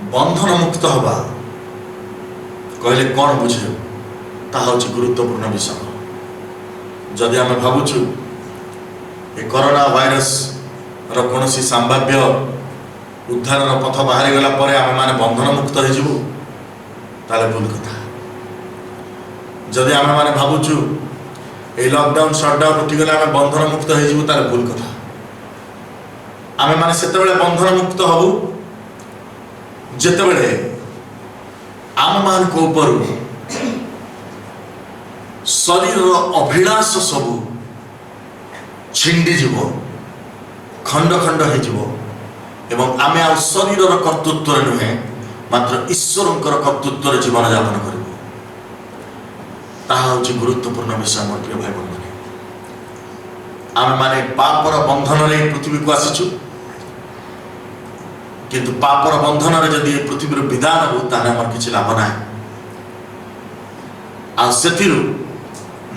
बंधन मुक्त हवा कहले कौन बुझे ताहा हूँ गुरुत्वपूर्ण विषय। जदि आम भावुचु ये कोरोना वायरस कौन संभाव्य उद्धार पथ बाहरी गला पर आम मैंने बंधन मुक्त हो ताले भूल कथा। जदि आम मैंने भावुचु ये लॉकडाउन शटडाउन उठीगले आम बंधन मुक्त हो ताले भूल कथा। आम मैंने से बंधन मुक्त हबू जितेबले आम मान को ऊपर शरीर अभिलाष सबू छिंडीज खंड खंड हो आम आ शरीर कर्तृत्व नुहे मात्र ईश्वर कर्तृत्व जीवन यापन कर गुरुत्वपूर्ण विषय। मोर प्रिय भाई बंधु आम माने पापर बंधन रे पृथ्वी को आसीचु किंतु पापर बंधन रे जदि पृथ्वी विधान हो ताने हमर किछि लाभ ना आ सेथिरु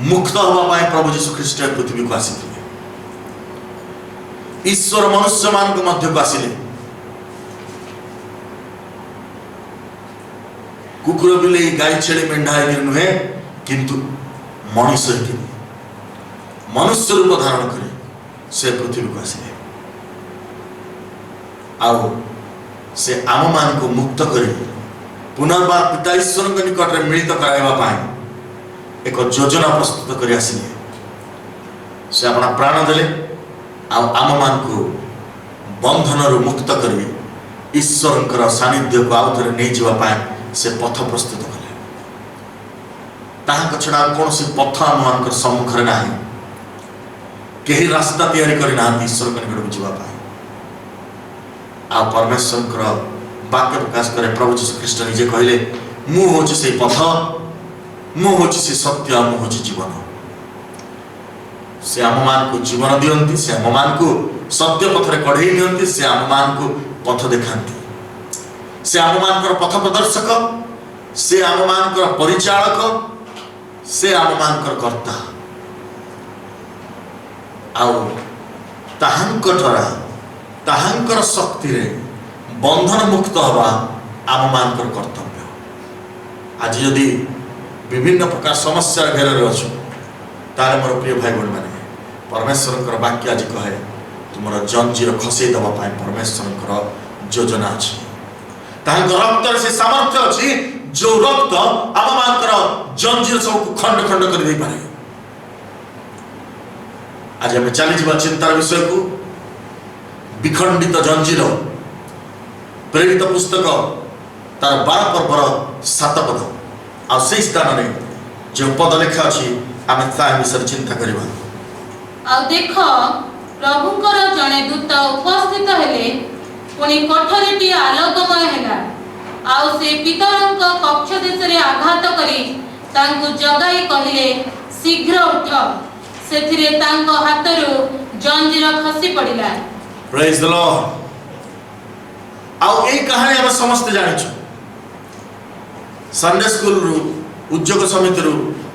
मुक्त होबा पाए प्रभु यीशु ख्रीष्ट पृथ्वी को आसीथिले। ईश्वर मनुष्य मान को मध्य को आसिले कुकुर बिले गाय छेली मेंढा नुहे किंतु मनुष्य मनुष्य रूप धारण करे से पृथ्वी को आसिले आओ से आम मान को मुक्त कर पुनर्बार पिता ईश्वर निकट में मिलित कराइबा एक योजना प्रस्तुत कर आसिले। से अपना प्राण देले आम मान को बंधन रु मुक्त कर ईश्वर सानिध्य को आउ थे नहीं जावाई से पथ प्रस्तुत कले। ताहा छड़ा कौन सी पथ आम मान सम्मुखें ना कहीं रास्ता तैयारी करना ईश्वर निकट को जावाई आ परमेश्वर वाक्य प्रकाश करे प्रभु यीशु ख्रीष्ट निजे कहले मु होछि से पथ मु होछि से सत्य मु होछि जीवन। से आम मान को जीवन दियंती से आम मान को सत्य पथ रे कढ़ई नियंती से आम मान को पथ देखांती से आम मान को पथ प्रदर्शक से आम मान को परिचालक से आम मान को कर्ता आउ ताहांकर शक्ति रे बंधन मुक्त हवा आम मान कर्तव्य। आज यदि विभिन्न प्रकार समस्या घेर अच्छु तारे मोर प्रिय भाई बहन मैंने परमेश्वर वाक्य आज कहे तुम जंजीर खसई देवाई परमेश्वर योजना अच्छी रक्त से सामर्थ्य अच्छी जो रक्त आम मान जंजीर सब खंड खंड कर दे पारे। आज आम चली चिंतार विषय को विखंडित जंजीर प्रेरित पुस्तक तार 12 पर्वर 7 पद आ से स्थान में जो पद लेखा अच्छी आम ता विषय चिंता करवा। आ देख प्रभुंकर जने दूत उपस्थित हेले पुणी कोठरीटी आलोकमय हैला आ से पितरंक कक्ष देश रे आघात करी तांकु जगाई कहिले शीघ्र उठ सेथिरे तांको हातरु जंजीर खसी पड़िला। Praise the Lord. आउ ए कहानी हम समस्त जानिछु संडे स्कूल रु उद्योग समिति रु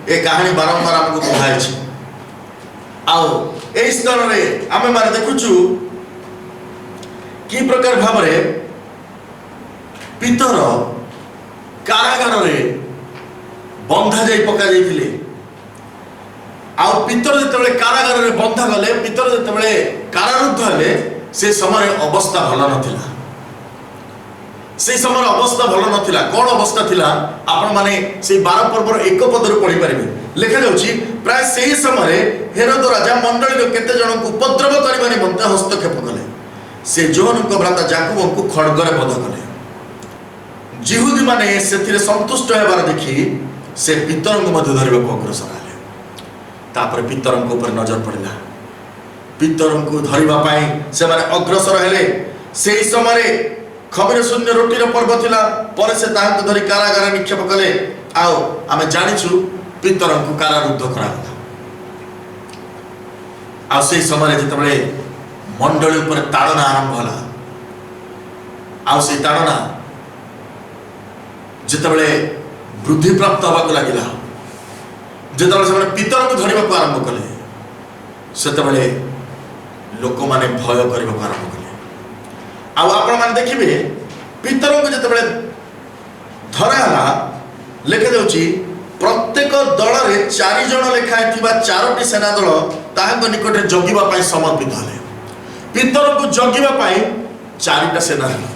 ए कहानी बारंबार हमको कहाय छै। आउ ए स्तर रे आमे माने देखुछु की प्रकार भाव रे पितर कारागार रे बंधा जाई पका जाइथिले। आउ पितर जेतेबेले कारागार रे बंधा गले पितर जेतेबेले कारारुद्ध हेले से समय अवस्था भल नथिला। से समय अवस्था भल नथिला। कौन अवस्था थिला आपण माने से 12 पर्वर 1 पद रे पढ़ी पारिबे। लिखा जाउची प्राय सही समय हेरोद राजा मंडली रो केते जन को उपद्रव करबा निमंते हस्तक्षेप कले। से जोन को भ्राता जाकुब को खड्ग रे बध कले। जिहुदी माने सेथिरे संतुष्ट हेबार देखि से पितरंग मध्य धरिबा को अग्रसर हेले। तापर पितरंग ऊपर नजर पड़िला। पितरंग को धरिबा पाई से माने अग्रसर हेले। सेही समय खबर शून्य रोटीर पर्व थिला पर से ताहां धरी कारागार निक्षेप कले। आओ आमे जानिछु पितरंग को कारारुद्ध कराला। आ सेही समय जेतबेले मंडली ऊपर ताड़ना आरंभ होला आ से ताड़ना जेतबेले वृद्धि प्राप्त होबाक लागिला जेतबेले से पितर को धरिबा को आरंभ कले सेतबेले लोक माने भय करबा को आरंभ कले। आ आपण माने देखिबे पितर को ଯେତେବେଳେ ଧରାହେଲା ଲେଖା ଯାଉଛି ପ୍ରତ୍ୟେକ ଦଳରେ 4 ଜଣ ଲେଖାଏଁ ଥିବା 4ଟି ସେନା ଦଳ ତାହାଙ୍କ ନିକଟରେ ଜଗିବା ପାଇଁ ସମର୍ପିତ ହେଲେ। ପିତରଙ୍କୁ ଜଗିବା ପାଇଁ 4ଟା ସେନା ହେଲେ।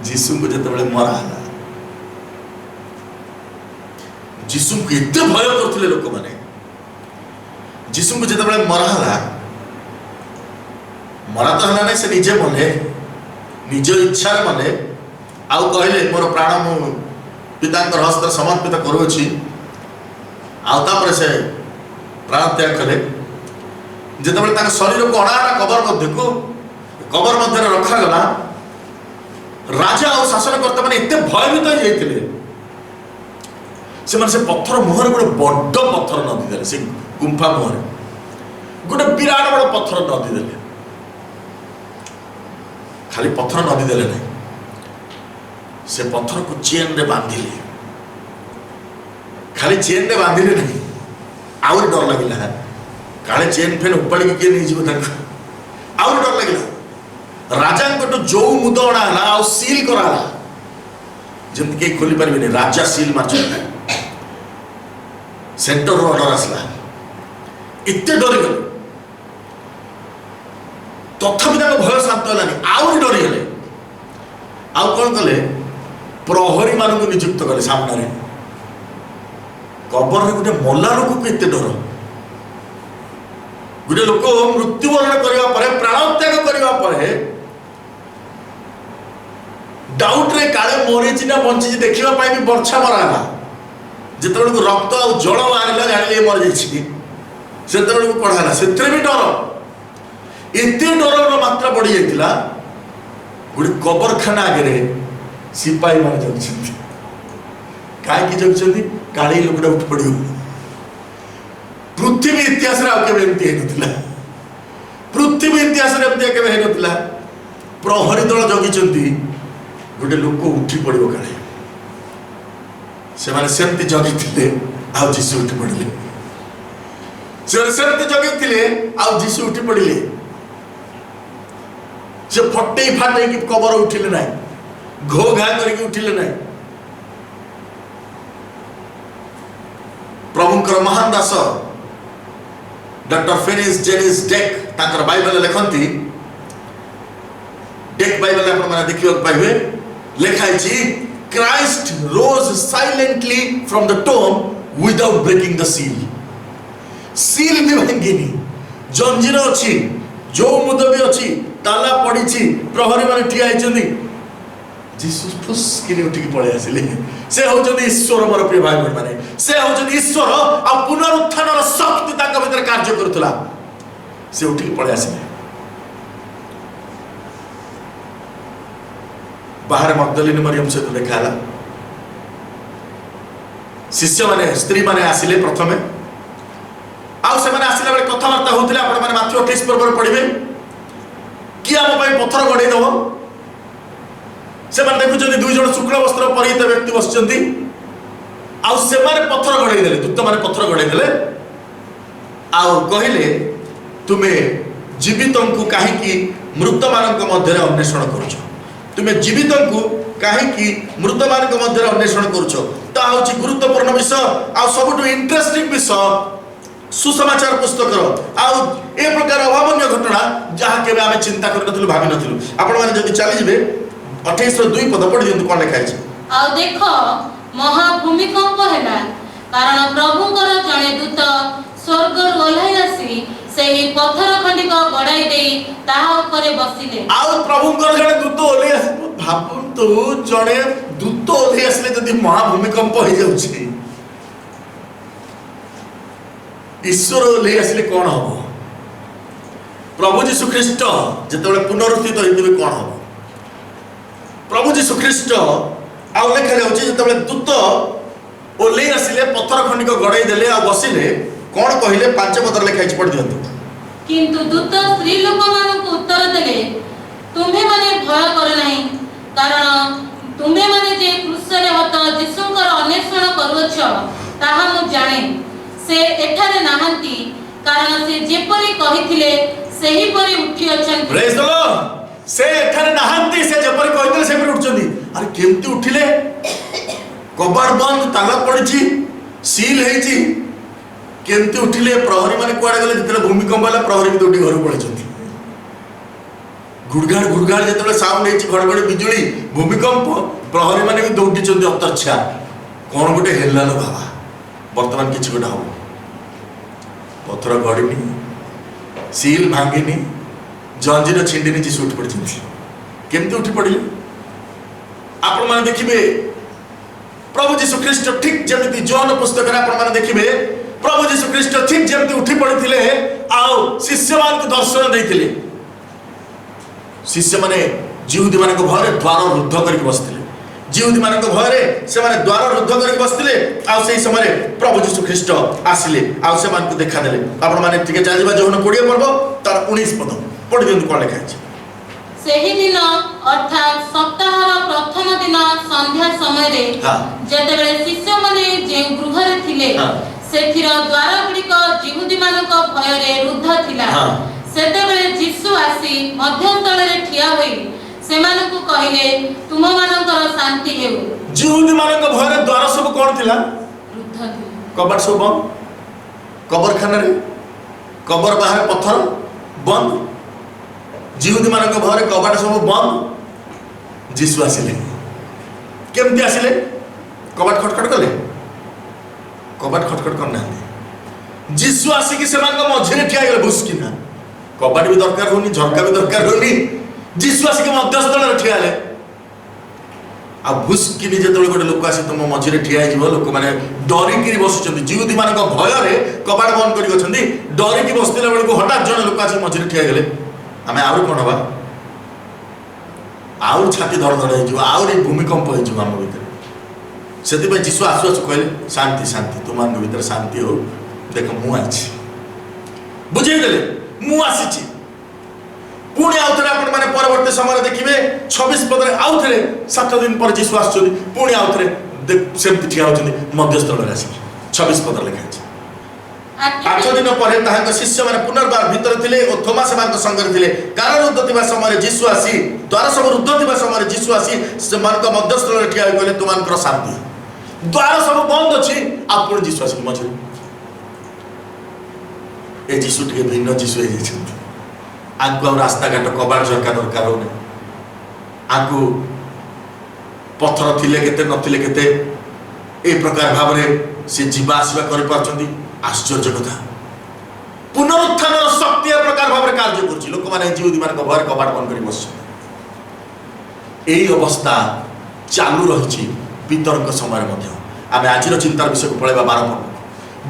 ଯୀଶୁଙ୍କୁ ଯେତେବେଳେ ମରା ହେଲା, ଯୀଶୁଙ୍କୁ ଏତେ ଭୟ କରୁଥିଲେ ଲୋକମାନେ। ଯୀଶୁଙ୍କୁ ଯେତେବେଳେ ମରା ହେଲା, ମରା ତ ହେଲା ନାହିଁ, ସେ ନିଜେ ମଲେ, ନିଜ ଇଚ୍ଛାରେ ମଲେ, ଆଉ କହିଲେ ମୋର ପ୍ରାଣ ମୁଁ ପିତାଙ୍କର ହସ୍ତରେ ସମର୍ପିତ କରୁଅଛି। ଆଉ ତାପରେ ସେ ପ୍ରାଣ ତ୍ୟାଗ କଲେ। ଯେତେବେଳେ ତାଙ୍କ ଶରୀରକୁ ଅଣାଗଲା କବର ମଧ୍ୟକୁ, କବର ମଧ୍ୟରେ ରଖାଗଲା, ରାଜା ଆଉ ଶାସନକର୍ତ୍ତା ମାନେ ଏତେ ଭୟଭୀତ ହେଇଯାଇଥିଲେ, ସେମାନେ ସେ ପଥର ମୁହଁରେ ଗୋଟେ ବଡ ପଥର ନଦୀ ଦେଲେ। ସେ ଗୁମ୍ଫା ମୁହଁରେ ଗୋଟେ ବିରାଟ ବଡ ପଥର ନଦୀ ଦେଲେ। ଖାଲି ପଥର ନଦୀ ଦେଲେ ନାହିଁ, ସେ ପଥରକୁ ଚେନରେ ବାନ୍ଧିଲେ। ଖାଲି ଚେନରେ ବାନ୍ଧିଲେ ନାହିଁ, ଆହୁରି ଡର ଲାଗିଲା, କାଳେ ଚେନ୍ ଫେନ୍ ଉପାଡ଼ିକି କିଏ ନେଇଯିବ ତାଙ୍କୁ। ଆହୁରି ଡର ଲାଗିଲା। ରାଜାଙ୍କଠୁ ଯୋଉ ମୁଦ ଅଣା ହେଲା ଆଉ ସିଲ୍ କରାହେଲା, ଯେମିତି କେହି ଖୋଲି ପାରିବେନି। ରାଜା ସିଲ୍ ମାରିଛନ୍ତି। ସେଣ୍ଟରରୁ ଅର୍ଡର ଆସିଲା। ଏତେ ଡରିଗଲେ, ତଥାପି ତାଙ୍କ ଭୟ ଶାନ୍ତ ହେଲାନି, ଆହୁରି ଡରିଗଲେ। ଆଉ କଣ କଲେ? ପ୍ରହରୀ ମାନଙ୍କୁ ନିଯୁକ୍ତ କଲେ ସାମ୍ନାରେ। କବରରେ ଗୋଟେ ମଲା ଲୋକକୁ ଏତେ ଡର। ଗୋଟେ ଲୋକ ମୃତ୍ୟୁବରଣ କରିବା ପରେ, ପ୍ରାଣ ତ୍ୟାଗ କରିବା ପରେ, ଡାଉଟରେ କାଳେ ମରିଛି ନା ବଞ୍ଚିଛି ଦେଖିବା ପାଇଁ ବି ବର୍ଚ୍ଛା ମରା ହେଲା। ଯେତେବେଳକୁ ରକ୍ତ ଆଉ ଜଳ ବାହାରିଲା, ଜାଣିଲେ ମରିଯାଇଛି। ସେତେବେଳକୁ କଣ ହେଲା? ସେଥିରେ ବି ଡର। ଏତେ ଡରର ମାତ୍ରା ବଢି ଯାଇଥିଲା, ଗୋଟେ କବରଖାନା ଆଗରେ ସିପାହୀ ମାନେ ଜଗିଛନ୍ତି। କାହିଁକି ଜଗିଛନ୍ତି? କାଳେ ଲୋକଟା ଉଠି ପଡିବ। ପୃଥିବୀ ଇତିହାସରେ ଆଉ କେବେ ଏମିତି ହେଇନଥିଲା। ପୃଥିବୀ ଇତିହାସରେ ଏମିତି କେବେ ହେଇନଥିଲା। ପ୍ରହରୀ ଦଳ ଜଗିଛନ୍ତି, ଗୋଟେ ଲୋକ ଉଠି ପଡିବ କାଳେ। ସେମାନେ ସେମିତି ଜଗିଥିଲେ, ଆଉ ଯୀଶୁ ଉଠି ପଡିଲେ। ସେମାନେ ସେମିତି ଜଗିଥିଲେ, ଆଉ ଯୀଶୁ ଉଠି ପଡିଲେ। ସେ ଫଟେଇ ଫାଟେଇକି କବର ଉଠିଲେ ନାହିଁ, ଘୋ ଘା କରିକି ଉଠିଲେ ନାହିଁ। ପ୍ରଭୁଙ୍କର ମହାନ ଦାସ ଡକ୍ଟର ଫିନିସ୍ ଜେନିସ୍ ଡେକ୍ ତାଙ୍କର ବାଇବେଲରେ ଲେଖନ୍ତି, ଡେକ୍ ବାଇବେଲରେ ଆପଣମାନେ ଦେଖିବାକୁ ପାଇବେ, ଲେଖା ହେଇଛି Christ rose silently from the tomb without breaking the seal. Seal ବି ଭାଙ୍ଗିନି, ଜଞ୍ଜିର ଅଛି, ଯୋଉ ମୁଦ ବି ଅଛି, ତାଲା ପଡିଛି, ପ୍ରହରୀ ମାନେ ଠିଆ ହେଇଛନ୍ତି। ଯୀଶୁ ଫୁସ୍ କିନି ଉଠିକି ପଳେଇ ଆସିଲେ। ସେ ହଉଛନ୍ତି ଈଶ୍ୱର। ମୋର ପ୍ରିୟ ଭାଇ ଭଉଣୀ ମାନେ, ସେ ହଉଛନ୍ତି ଈଶ୍ୱର। ଆଉ ପୁନରୁତ୍ଥାନର ଶକ୍ତି ତାଙ୍କ ଭିତରେ କାର୍ଯ୍ୟ କରୁଥିଲା। ସେ ଉଠିକି ପଳେଇ ଆସିଲେ। ବାହାରେ ମଗ୍ଦଲିନୀ ମରିୟମ ସହିତ ଦେଖା ହେଲା। ଶିଷ୍ୟମାନେ, ସ୍ତ୍ରୀ ମାନେ ଆସିଲେ ପ୍ରଥମେ। ଆଉ ସେମାନେ ଆସିଲା ବେଳେ କଥାବାର୍ତ୍ତା ହଉଥିଲେ। ଆପଣମାନେ ମାଥ୍ୟୁ 28 ପର୍ବରୁ ପଢିବେ, କିଏ ଆମ ପାଇଁ ପଥର ଗଡେଇ ଦବ। ସେମାନେ ଦେଖୁଛନ୍ତି 2 ଜଣ ଶୁକ୍ଳ ବସ୍ତ୍ର ପରିହିତ ବ୍ୟକ୍ତି ବସିଛନ୍ତି, ଆଉ ସେମାନେ ପଥର ଗଡେଇ ଦେଲେ। ଦୂତମାନେ ପଥର ଗଡେଇ ଦେଲେ, ଆଉ କହିଲେ ତୁମେ ଜୀବିତଙ୍କୁ କାହିଁକି ମୃତମାନଙ୍କ ମଧ୍ୟରେ ଅନ୍ୱେଷଣ କରୁଛ? ତୁମେ ଜୀବିତଙ୍କୁ କାହିଁକି ମୃତମାନଙ୍କ ମଧ୍ୟରେ ଅନ୍ୱେଷଣ କରୁଛ? ତାହା ହେଉଛି ଗୁରୁତ୍ୱପୂର୍ଣ୍ଣ ବିଷୟ, ଆଉ ସବୁଠୁ ଇଣ୍ଟରେଷ୍ଟିଂ ବିଷୟ ସୁସମାଚାର ପୁସ୍ତକର। ଆଉ ଏ ପ୍ରକାର ଅଭାବନୀୟ ଘଟଣା ଯାହା କେବେ ଆମେ ଚିନ୍ତା କରିନଥିଲୁ, ଭାବିନଥିଲୁ। ଆପଣମାନେ ଯଦି ଚାଲିଯିବେ 28ର 2 ପଦ ପଢି ଦିଅନ୍ତୁ, କଣ ଲେଖା ହେଇଛି? ଆଉ ଦେଖ, ମହା ଭୂମିକମ୍ପ ହେଲା, କାରଣ ପ୍ରଭୁଙ୍କର ଜଣେ ଦୂତ ସ୍ୱର୍ଗରୁ ଓହ୍ଲାଇ ଆସି ସେହି ପଥର ଖଣ୍ଡିକ ଗଡ଼ାଇ ଦେଇ ତାହା ଉପରେ ବସିଲେ। ଆଉ ପ୍ରଭୁଙ୍କର ଜଣେ ଦୂତ ଓହ୍ଲାଇ ଆସିଲେ। ଭାବନ୍ତୁ, ଜଣେ ଦୂତ ଓହ୍ଲାଇ ଆସିଲେ ଯଦି ମହାଭୂମିକମ୍ପ ହେଇଯାଉଛି, ଈଶ୍ୱର ଓହ୍ଲାଇ ଆସିଲେ କଣ ହବ? ପ୍ରଭୁ ଯୀଶୁ ଖ୍ରୀଷ୍ଟ ଯେତେବେଳେ ପୁନରୁତ୍ଥିତ ହେଇଥିବେ କଣ ହବ? ପ୍ରଭୁ ଯୀଶୁ ଖ୍ରୀଷ୍ଟ, ଆଉ ଲେଖା ଯାଉଛି ଯେତେବେଳେ ଦୂତ ଓହ୍ଲାଇ ଆସିଲେ, ପଥର ଖଣ୍ଡିକ ଗଡ଼େଇ ଦେଲେ ଆଉ ବସିଲେ, କଣ କହିଲେ? 5 ପଦରେ ଲେଖା ହେଇଛି, ପଢି ଦିଅନ୍ତୁ। କିନ୍ତୁ ଦୂତ ସ୍ତ୍ରୀ ଲୋକମାନଙ୍କୁ ଉତ୍ତର ଦେଲେ, ତୁମ୍ଭେମାନେ ଭୟ କର ନାହିଁ, କାରଣ ତୁମ୍ଭେମାନେ ଯେ କ୍ରୁଶରେ ହତ ଯୀଶୁଙ୍କର ଅନ୍ୱେଷଣ କରୁଅଛ, ତାହା ମୁଁ ଜାଣେ। ସେ ଏଠାରେ ନାହାନ୍ତି, କାରଣ ସେ ଯେପରି କହିଥିଲେ ସେହିପରି ଉଠି ଅଛନ୍ତି। ପ୍ରେଜ୍ ଦ ଲର୍ଡ। ସେ ଏଠାରେ ନାହାନ୍ତି, ସେ ଯେପରି କହିଥିଲେ ସେପରି कबाड़ बंद ताला पड़ी सील है केमती उठिले प्रहरी माने कुआडे गले जितने भूमिकंप होला प्रहरी भी दौड़ी घर पड़े गुड़गाड़ जिते साउंड है घड़घड़ी बिजुली भूमिकंप प्रहरी माने भी दौड़ी अतर्छा कौन गोटे हेला लो बाबा बर्तमान किसी गोटे हम पथर गड़नी सील भांगिनी जंजीर छिंडिनी जी उठी पड़ी केमती उठी पड़े आपण मैंने देखिए प्रभु जीशु ख्रीस्ट ठीक जमी जॉन पुस्तक आप देखिए प्रभु जीशु ख्रीस्ट ठीक जमी उठी पड़े आओ शिष्य मान को दर्शन देते शिष्य माने जिहुदी मान भय द्वार रुद्ध करके बसते जिहुदी मान भय से द्वार रुद्ध करके बसते आउ से समय प्रभु जीशु ख्रीस्ट आसिले आउ से देखादेले आपण मैंने टिके चलवा जो 20 पर्व तार 19 पद पढ़ी दिंतु कौन लिखा है ସେହି ଦିନ ଅର୍ଥାତ୍ ସପ୍ତାହର ପ୍ରଥମ ଦିନ ସନ୍ଧ୍ୟା ସମୟରେ ଯେତେବେଳେ ଶିଷ୍ୟମାନେ ଯେଉଁ ଗୃହରେ ଥିଲେ ସେଥିର ଦ୍ୱାରଗୁଡ଼ିକ ଯିହୁଦୀମାନଙ୍କ ଭୟରେ ରୁଦ୍ଧ ଥିଲା ସେତେବେଳେ ଯୀଶୁ ଆସି ମଧ୍ୟସ୍ଥଳରେ ଠିଆ ହୋଇ ସେମାନଙ୍କୁ କହିଲେ ତୁମମାନଙ୍କର ଶାନ୍ତି ହେଉ। ଯିହୁଦୀମାନଙ୍କ ଭୟରେ ଦ୍ୱାର ସବୁ କ'ଣ ଥିଲା? ରୁଦ୍ଧ ଥିଲା। କବାଟ ସବୁ ବନ୍ଦ, କବରଖାନାରେ କବର ବାହାରେ ପଥର ବନ୍ଦ, जिहुदी मान भर कबाट सब बंद। जीशु आसिले केमती आसिले? कबाट खटखट कले? कबाट खटखट करना जीशु आसिक से मझे ठिया गले बुसकिना कबाट भी दरकार होनी झरका भी दरकार होनी जीशु आसिक मध्यस्थल ठिया ले आ बुसकिनी जो गोटे लोक आसी तुम मझे ठिया लोक मैंने डरिकी बसुँच जिहुदी मान भय कबाट बंद कर डरिकी बसला बेलू हठात जन लोक आसी मझे ठिया गले आम आउरी कौन हवा आउरी छाती धड़ धड़ हो आउरी भूमिकंप हो आम भर से जीशु आसु आसु कहले शांति शांति तुम भीतर शांति हो देख मुझे बुझेदेले मुझे पुणी आउ थे आपण मैंने परवर्ती समय देखिए 26 पदे आउ थे 7 दिन पर जीशु आसुच्च पुणी आउ थे सेमती ठिया होती मध्यस्थल आसिक 26 पद लिखा है। 8 दिन पर शिष्य मैंने पुनर्बार भीतर थे और थोमास संगे थे कार रुद्ध थी समय जीशु आसी द्वार सब रुद्ध थी समय जीशु आसी से मध्यस्थल ठिया कहले तुम शांति द्वार सब बंद अच्छी आप जीशु आसिक मझे ए जीशु टे भिन्न जीशु आंकु रास्ता घाट कबाड़ झरका दरकार होने आंकु पथर थिले केते नथिले केते ए प्रकार भाव से जीवा आसवा कर पारछंती आश्चर्य कथा पुनरुत्थान शक्ति ए प्रकार भाव कार्य कर लोक मैंने जिहुदी मान भय कबाट बंद कर बस अवस्था चालू रही पितर समय आम आज चिंतार विषय को पलैबा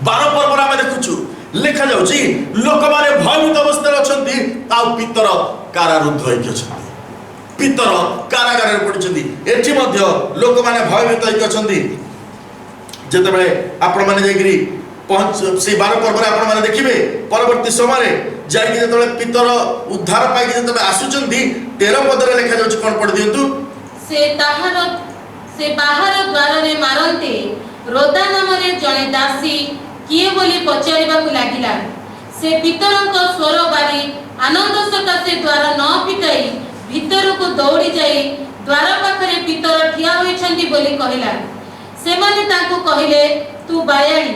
12 पर्व आम देखुचु लिखा जाउची लोक माने भयभीत अवस्था अच्छा पितर कारारुद्ध होइक अच्छा पितर कारागार पड़ती एठी मध्य लोक माने भयभीत होइक अच्छा जेते बेले आपण माने जाइकरी पहुंच से 12 पर्व आपण माने देखिबे परवर्ती समय जाइकि जेते बेले पितर उद्धार पाइकि जेते आसुचंती 13 पदरे लिखा जाउची कोन पढ दियंतु से बाहर द्वार रे मारंते रोदा नाम रे जणे दासी किए बोली पचारिबाकु लागिला से पितरक स्वर बारी आनंद सकाशे द्वार न पिटाई भीतर को दौड़ी जाई द्वार पाखरे पितर ठिया होइछंती बोली कहिला से माने ताको कहिले तू बायाणी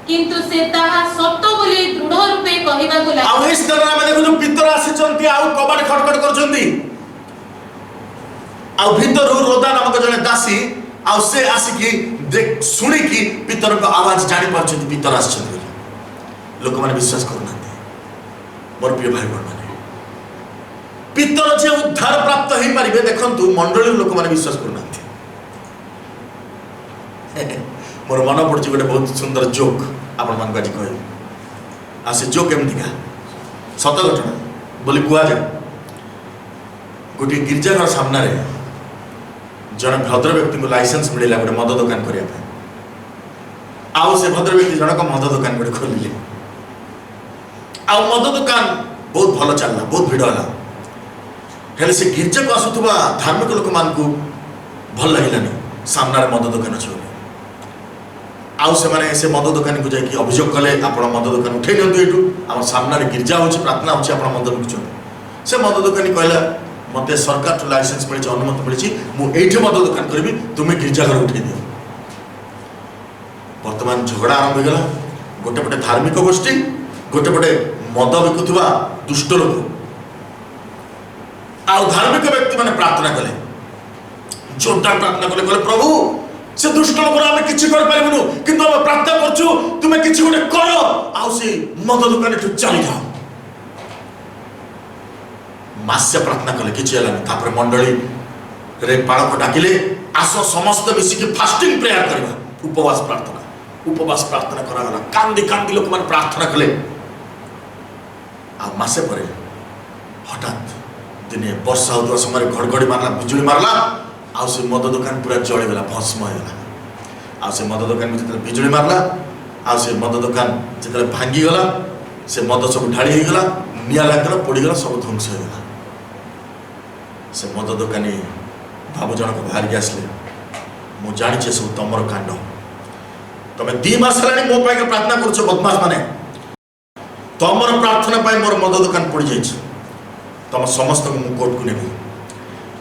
किंतु से ताहा सत्य बोली दृढ़ रूपे कहिबाकु लागिला आ इस तरह हम देखु पितर आसीचंती आ कबाट खटखट करचंती आ भीतर रोदा नामक जने दासी आ से आसिकी देख सुनी कि पितर को आवाज जानी पारछंती पितर आछंती लोक माने विश्वास करना मोर प्रिय भाई बहन माने पितर जे उद्धार प्राप्त होई परिबे देखंतु मंडली लोक माने विश्वास करना मोर मन पड़छि गोटे बहुत सुंदर जोक आपण मान काजी कहै आ से जोक एमती का सत घटना बोली कुआ जाय गोटे गिरजाघर सामने रे जन भद्र व्यक्ति को लाइसेंस मिलला गोटे मद दुकान करिया आउ से भद्र व्यक्ति जनक मद दुकान गोटे खोलिले आ मद दुकान बहुत भल चलला बहुत भिड़ होला हेले से गिरजा को आसुथुबा धार्मिक लोक मान को भल लागिलानी सामने मद दुकान अछि आउ से माने से मद दुकान को जाई अभियोग कले आपण मद दुकान उठे नियंतु एटू हम सामने गिरजा होछि प्रार्थना होछि आपण मद बिकुछन से मद दुकानी कहला मते सरकार लाइसेंस मिली अनुमति मिली मु एठी मद दुकान करबी तुमे गिरजा घर उठे दियो बर्तमान झगड़ा आरंभ होगा। गोटे पटे धार्मिक गोष्ठी, गोटे पटे मद बिकुवा दुष्ट लोक। धार्मिक व्यक्ति मैंने प्रार्थना कले, जोरदार प्रार्थना कले, कहले प्रभु से दुष्ट लोक आम कि करूँ कि आम प्रार्थना करूँ तुम्हें कि गोटे कर से मद दुकान चली जाओ। मास्य प्रार्थना कले कि है मंडली रे बालक डाकिले आस समस्त मिसिक फास्टिंग प्रेयर करवा, उपवास प्रार्थना करागला। कांदी कांदी लोक मैंने प्रार्थना कले। आसे पर हठात दिने वर्षा होता समय घड़घड़ी मारला, बिजुली मारला, से मद दुकान पूरा जलीगला, भस्म होगा। से मद दुकान में जो बिजुली मारला, से मद दुकान जो भांगीगला, से मद सब ढाड़ी होगा, निआ लगला, पोड़गला, सब ध्वंस होगा। से मद दुकानी बाबू जनक बाहर के आसले, मु जानी सब तुमर कांड, तुम 2 मास है मो पाई प्रार्थना कर बदमाश माने, तुमर प्रार्थना पाई मोर मद दुकान पड़ जाए, तुम समस्त को मु कोर्ट को नेबी।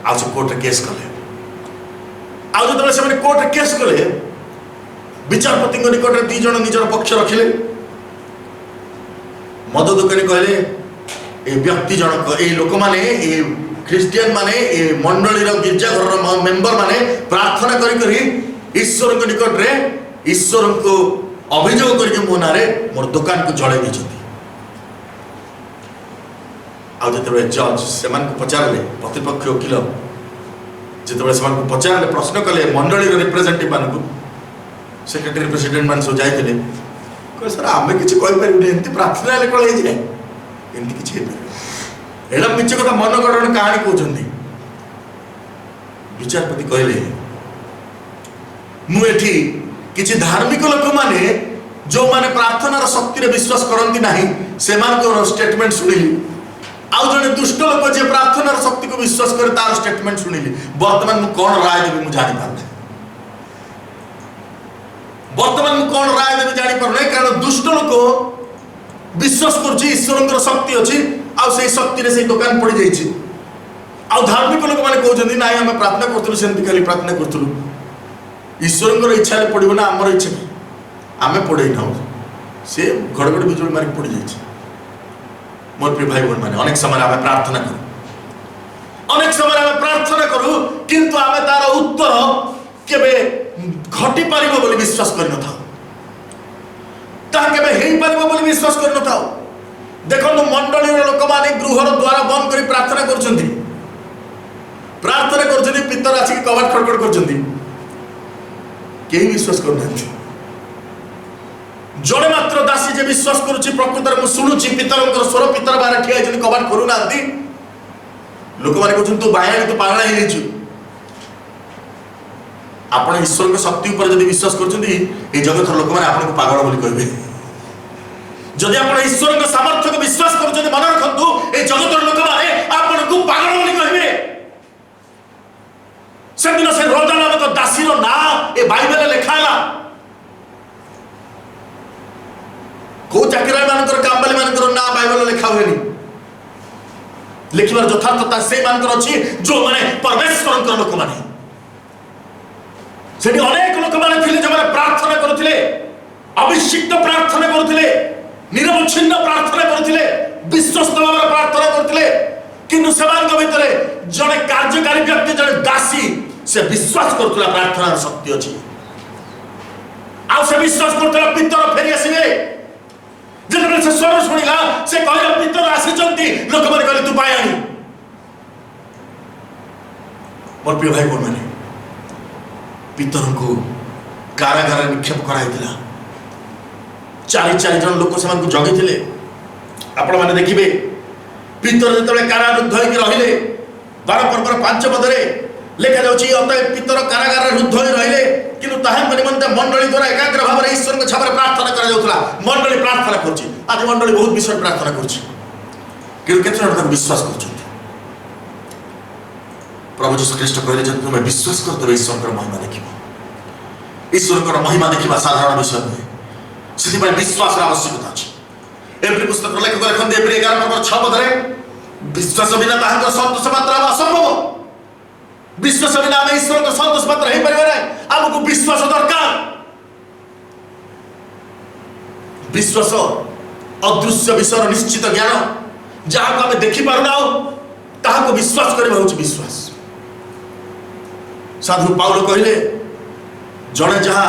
आज कोर्ट केस कले, आज जो से कोर्ट केस कले, विचारपति निकट में 2 जन निजर पक्ष रखिले। मद दुकानी कहले ए व्यक्ति जनक, ए लोक माने, ए ख्रीस्टियन माने, ए मंडलीर गिरजा घर मेंबर माने प्रार्थना करी ईश्वर निकट में ईश्वर को अभियोग करके मो ना मोर दुकान को जड़े दी। जो जज से पचारे, प्रतिपक्ष वकिल जो से पचारे प्रश्न कले मंडली रिप्रेजेंटेटिव मान, सेक्रेटरी प्रेसिडेंट मान सब जाते कह सर आम कि एमती प्रार्थना कल जाए एमती किसी एडा मिछ कथा मन गढ़ कहानी कहते। विचारपति कहले मुझे किसी धार्मिक लोक माने जो माने प्रार्थनार शक्ति रे विश्वास करती ना से स्टेटमेंट शुणिली। आउ जड़े दुष्ट लोक जे प्रार्थनार शक्ति को विश्वास करे तार स्टेटमेंट शुणिली। बर्तमान मु कौन राय देवी मु जानी पारना, बर्तमान मु कौन राय देवी जानी पारना, कारण दुष्ट लोक विश्वास कर ईश्वर शक्ति अच्छी, से शक्ति रे से दुकान पड़ जाइए। धार्मिक लोक मैंने कहते ना आम प्रार्थना करूँ सेमती खाली प्रार्थना करूँ, ईश्वर इच्छा पड़ो ना आमर इच्छा आम पड़े ना से घड़घड़ बिजुली मारिक पड़ जाइए। मोर प्रिय भाई बहन मैंने अनेक समय आम प्रार्थना करूँ, अनेक समय आम प्रार्थना करूँ, किंतु आम तार उत्तर केबे घटी पारिबो बोली विश्वास कर न थाओ, ता केबे हेई पारिबो बोली विश्वास कर न थाओ। देखो मंडली लोक माने गृहर द्वार बंद कर प्रार्थना करछंती, प्रार्थना करछंती, पितर आसी कबाट खड़खड़ करछंती, केही विश्वास करना। जड़े मात्र दासी जे विश्वास करुच्ची प्रकृत में शुणुची पितर स्वर, पितर बाहर ठिया होती कबाट खोलू ना, लोक मैंने कहते तू बाया तू पागला हो। आप ईश्वर के शक्ति उपर जब विश्वास कर जगत लोक मैंने आपको पागल बोली कहे। जदि आप ईश्वर के सामर्थ्य को विश्वास कर मन रखु ये जगत लोक मैंने आपको पागल बोली कहे। से दिन से रोजा नामक दासीर ना ए बाइबल लिखाला। को चाकरा मानकर कामबाली मानकर ना बाइबल लिखा हुए लिखिबार यथार्थता से मानकर अछि जो माने परमेश्वर लोक माने। सेठी अनेक लोक माने थिले जे माने प्रार्थना करथिले, अभिषिक्त प्रार्थना करथिले, निरवच्छिन्न प्रार्थना करथिले, विश्वस्त भाव प्रार्थना करथिले, किंतु सेमान भितरे जड़े कार्यकारी व्यक्ति जड़े दासी से विश्वास करथुला प्रार्थना शक्ति अछि। आ से विश्वास करथुला पितर फेरी आसीबे। जब से स्वर शुणिला से कहला पितर आसीचंती, लोक माने कहले तू पायानी। मोर प्रिय भाई बहन माने पितर को कारागार निक्षेप कराइथिला। 4 जन लोक सेमान को जगिथिले। आपण माने देखिबे पितर जतले कारारुद्ध होइके रहिले 12 पर्वर 5 पदरे लेखा जाउची अतः पितर कारागार रुद्ध होई रहिले, किंतु ताहां निमंते मंडली द्वारा एकाग्र भाव ईश्वर के छापर प्रार्थना करा जाउथला। मंडली प्रार्थना करछि, आज मंडली बहुत विषय प्रार्थना करछि, किंतु केते जन तक विश्वास करछथि। प्रभु यीशु ख्रीष्ट कहले जे तुमे विश्वास करतबे ईश्वर कर महिमा देखिबो। ईश्वर कर महिमा देखिबा साधारण विषय नहे, सेति पर विश्वास आवश्यकता अछि। एप्रिल पुस्तक लेखक लिखन एप्रिल 11 पर्व 6 पदरे विश्वास बिना ताहां संतोष मात्र असंभव। विश्वास बिना आम ईश्वर को संतोष मात्र हो पारे ना, आमको विश्वास दरकार। विश्वास अदृश्य विषय निश्चित ज्ञान जहाँ आम देखी पारना ताहा विश्वास करवा हूँ विश्वास। साधु पाउल कहले जड़े जहाँ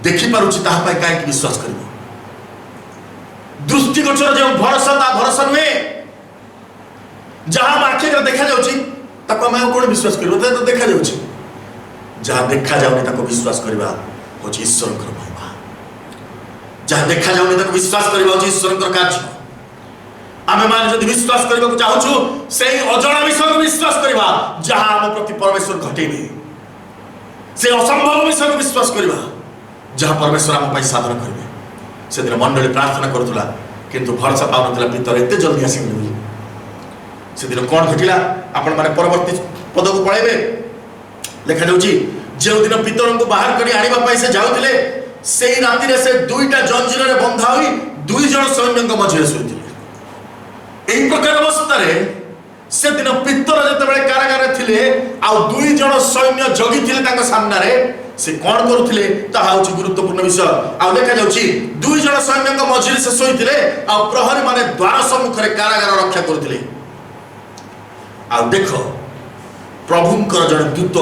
देखी पारुछि ताहा पाई काहे विश्वास करिवो। दृष्टिगोचर जो भरोसा ता भरोसा नुहे जहाँ आखि देखा जाउछि ताको आम कोन विश्वास करिवो तो देखा जाउछि जहाँ देखा जाउनी ताको विश्वास करवा होछि ईश्वरकर महिमा। जहाँ देखा जाउनी ताको विश्वास करवा होछि ईश्वरकर कार्य। आमे मान जदि विश्वास करबा को चाहूछु सेही अजଣା विषय को विश्वास करवा जहाँ आम प्रति परमेश्वर घटेबे। से असंभव विषय को विश्वास करवा जहाँ परमेश्वर आम पाई साधन करेंगे। से दिन मंडली प्रार्थना करुला किंतु भरोसा पाउनथिला पितर एते जल्दी आसी मिलि। से दिन कोन घटिला आपण माने परवर्ती पद को पळेबे। लेखा जाउची जे दिन पितर को बाहर करी आनिबा पाई से जाउथिले सेही राति रे से दुईटा जंजीर रे बंधा होई दुई जण सैन्यक मझिरे सुइथिले। एही प्रकार अवस्था रे से दिन पितर जेतेबेले कारागार थिले आ दुई जण सैन्य जगी थिले तांका सामना रे से कोन करूथिले ताहा होची गुरुत्वपूर्ण विषय। आ देखा जाउची दुई जण सैन्यक मझिरे से सोइथिले आ प्रहरी माने द्वार सम्मुख रे कारागार रक्षा करूथिले। आ देखो प्रभुंकर जण दूत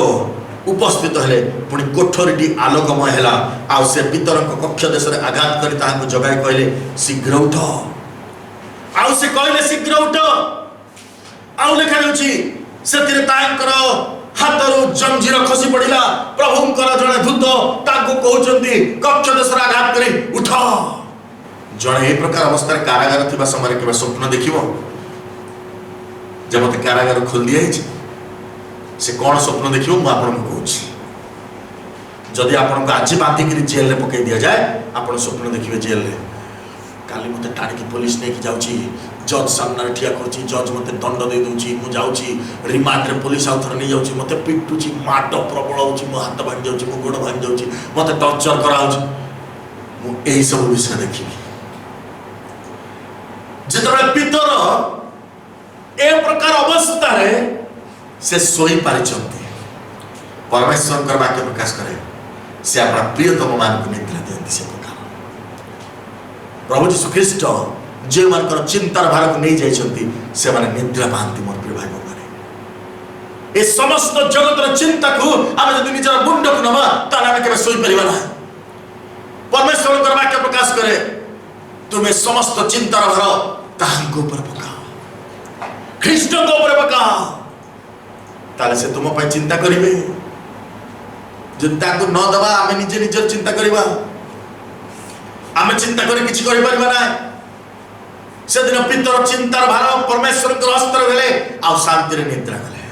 उपस्थित हेले पुणी कोठरीटी आलोकमय हेला। आ से पितरक कक्ष देश रे आघात करी ताहाको जगाई कहले शीघ्र उठ। आ से कहले शीघ्र उठ। आउ लेखा जाउची सेतिरे तांकर हातरू जंजीर खसी पड़िला। प्रभुंकर जणे दूत ताको कहउचंती कक्ष देश रे आघात करी उठ। जणे ए प्रकार अवस्था रे कारागार थिबा समय केबे स्वप्न देखिबो जे मते कारागार खोल दिया हिच से कौन स्वप्न देखियो मु आपन को कहूची। जदि आपन को आज बांधी करी जेल रे पकई दिया जाए आपन स्वप्न देखिबे जेल रे काली मते टाणी पुलिस ने की जाउची जज सामने ठिया करची जज मते दंड दे दोची मु जाउची रिमांड रे पुलिस आउथर नै जाउची मते पिटुची माट प्रबल होची मु हाथ भांग जाउची मु गोड़ भांग जाउची मते टॉर्चर कराउची मु एही सब विषय देखिबी। जेतबे पितर ए प्रकार अवस्था रे से सोई पारिचंती परमेश्वर कर वाक्य प्रकाश करे से अपना प्रियतम मान को निद्रा देती से प्रकार प्रभु यीशु ख्रीष्ट जे मानकर चिंतार भार को नहीं जाइछंती से माने निद्रा पांती मोर प्रिय भाई बहन। ए समस्त जगतर चिंता को आमे जदि निजर मुंड को नबा ताले आमे केबे सोई परिबा ना। परमेश्वर कर वाक्य प्रकाश करे तुमे समस्त चिंतार भार ताहां को ऊपर पकाओ ख्रीष्ट को ऊपर पकाओ ताले से तुम पाई चिंता करिवे। जदि ताको न दबा आमे निजे निजर चिंता करिबा आमे चिंता करी किछि करि परिबा ना। से दिन पितर चिंतार भार परमेश्वर को हस्तर गले आ शांति रे निद्रा गले।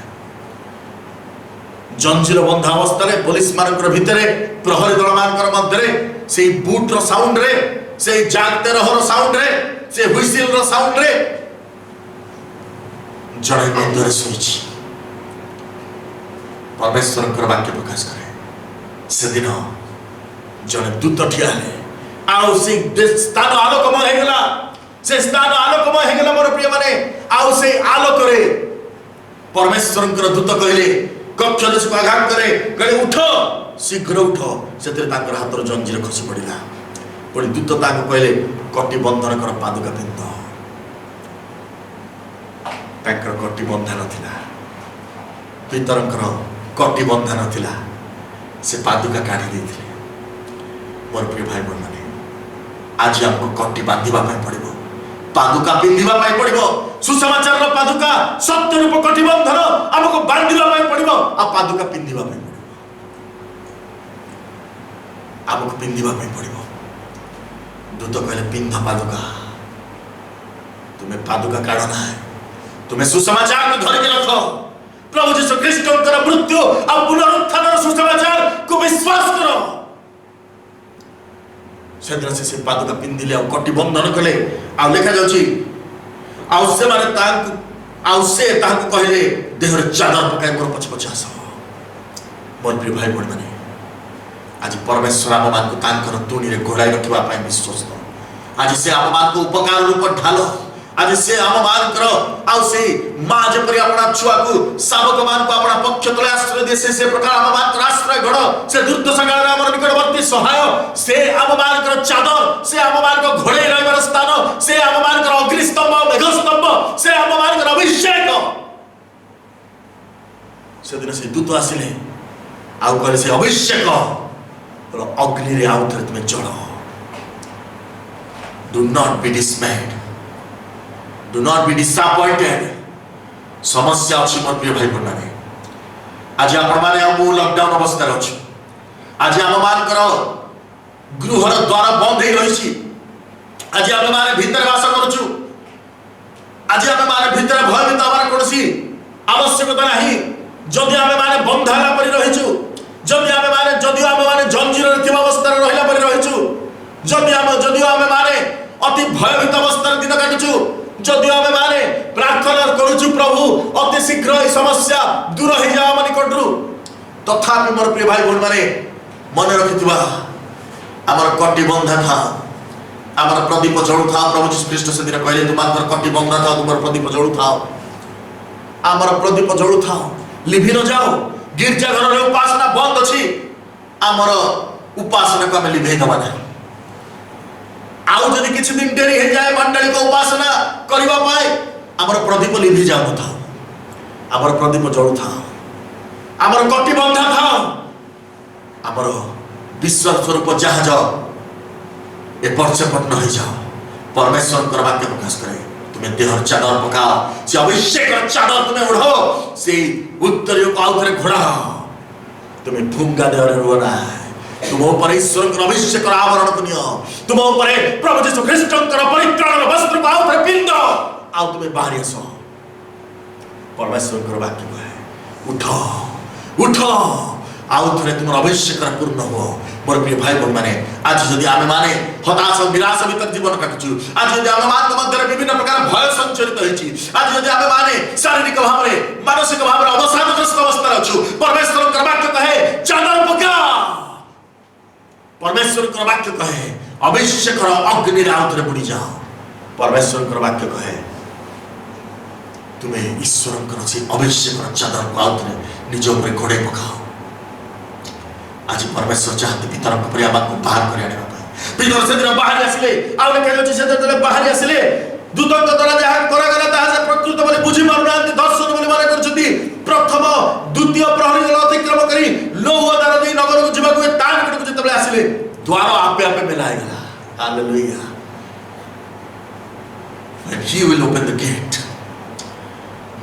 जंजीर बंधा अवस्था रे पुलिस मानकर भितरे प्रहरी दल मानकर मध्य रे से बूट रो साउंड रे से जागते रहर साउंड रे से हुइसिल रो साउंड रे जड़े मध्य रे सोइछि। परमेश्वर कर वाक्य प्रकाश करे से दिन जड़े दूत ठिया ले आउ से स्थान आलोकमय हे गला से स्थान आलोकमय हे गला मोर प्रिय माने। आउ से आलोक रे परमेश्वर कर दूत कहले कक्ष देश को आघात करे कहले उठ शीघ्र उठ। सेते ताकर हातर जंजीर खसी पड़िला। पुणी दूत ताको कहले कटी बंधन कर पादुका पिंध। ताकर कटी बंधा नथिला पितरंकर कटी बंधा नथिला से पादुका काढ़ी देथिले। मोर प्रिय भाई बहन माने आज हमको कटी बांधिबा पय पड़िबो पादुका पिंधिबा पय पड़िबो। सुसमाचार रो पादुका सत्य रूप कटी बंधन हमको बांधिबा पय पड़िबो आ पादुका पिंधिबा पय पड़िबो हमको पिंधिबा पय पड़िबो। दूत कहले पिंध पादुका तुम्हें पादुका काढ़ ना तुम्हें सुसमाचार को धर के रखो। प्रभु यीशु ख्रीष्टंकर मृत्यु और पुनरुत्थान सुसमाचार को विश्वास करो। सेद्र से पादुका पिंधिले आ कटी बंधन कले आ लेखा जाउची आ से माने तांकु आ से तांकु कहले देहर चादर पकाय मोर पछ पछ आस। मोर प्रिय भाई बहन माने आज परमेश्वर आप मान को तांकर तुणी रे घोड़ाई रखिबा पय विश्वस्त। आज से आप मान को उपकार रूप ढाल आज से आम मानकर आउ से माँ जपरी अपना छुआ को शावक मान को अपना पक्ष तले आश्रय दे से प्रकार आम मानकर आश्रय गढ़ से दुर्दशा काल आम निकटवर्ती सहाय से आम मानकर चादर से आम मानकर घोड़े रहिबार स्थान से आम मानकर अग्निस्तंभ मेघस्तंभ से आम मानकर अभिषेक से दिन से दूत आसिले आउ कहले से अभिषेक अग्नि रे आउ थरे तुमे जड़ do not be डिसमेड do not be disappointed समस्या अच्छी मोर प्रिय भाई बहन आज आपण माने हम लॉकडाउन अवस्था अछि आज हम मानकर गृहर द्वार बंद हे रहिछि आज हम माने भीतर वास करछु आज हम माने भीतर भयभीत हमार कोनसी आवश्यकता नाही जदि हम माने बंधाला परि रहिछु जदि हम माने जंजीर थिबा अवस्था रहिला परि रहिछु जदि हम माने अति भयभीत अवस्था दिन काटुछु जदि हम माने प्रार्थना करूछु प्रभु अति शीघ्र ए समस्या दूर हो जाओ मन निकटरू तथापि मोर प्रिय भाई बहन माने मन रखिथिबा हमर कटी बंधा था हमर प्रदीप जळु था प्रभु यीशु ख्रीष्ट से दिन कहले तुमार कटी बंधा था तुमार प्रदीप जळु था हमर प्रदीप जळु था लिभि न जाओ गिरजा घर रे उपासना बंद अछि हमर उपासना को हम लिभे दबा ना आउ जदि किछि दिन डेरी हे जाए मंडली को उपासना करबा पाए हमर प्रदीप लिभि जाउ था हमर प्रदीप जळु था हमर कटी बंधा था हमर विश्वास स्वरूप जहाज ए परचपट न हो जाओ परमेश्वर कर वाक्य प्रकाश करे तुम्हें देहर चादर पकाओ से अभिषेक चादर तुम्हें उड़ो से उत्तरियों को आउथरे घोड़ा तुम्हें भूंगा देहर रुना तुम ऊपर ईश्वर का अभिषेक आवरण कुनियो तुम ऊपर प्रभु यीशु ख्रीष्ट का परित्राण वस्त्र को आउथरे पिंदो आउ तुम्हें बाहर आसो परमेश्वर का वाक्य है उठो उठो आउथरे तुम अभिषेक पूर्ण हो मोर प्रिय भाई बहन माने आज जदि आमे माने हताश निराश भीतर जीवन काटुछु आज जदि आमे मान मध्य विभिन्न प्रकार भय संचरित होइछि आज जदि आमे माने शारीरिक भाव रे मानसिक भाव रे अवसादग्रस्त अवस्था अछु परमेश्वर कर वाक्य कहे चादर पका परमेश्वर कर वाक्य कहे अभिषेक अग्नि रे आउथरे बुडी जाओ परमेश्वर कर वाक्य कहे तुम्हें ईश्वर कर से अभिषेक चादर को आउथरे निज ऊपर घोड़े पकाओ आज परमेश्वर चाहते पितर को बाहर कर आने पितर से दिन बाहर आसिले आउ ने कहले से दिन बाहर आसिले दूतक द्वारा जहा करा गला ताहा से प्रकृत बोले बुझी मारुनांती दर्शन बोले माने करछथि प्रथम द्वितीय प्रहरी जल अतिक्रम करी लोह द्वार दे नगर को जीवा को तान कट को जतबे आसिले द्वार आपे आपे मिलाय गला hallelujah when he will open the gate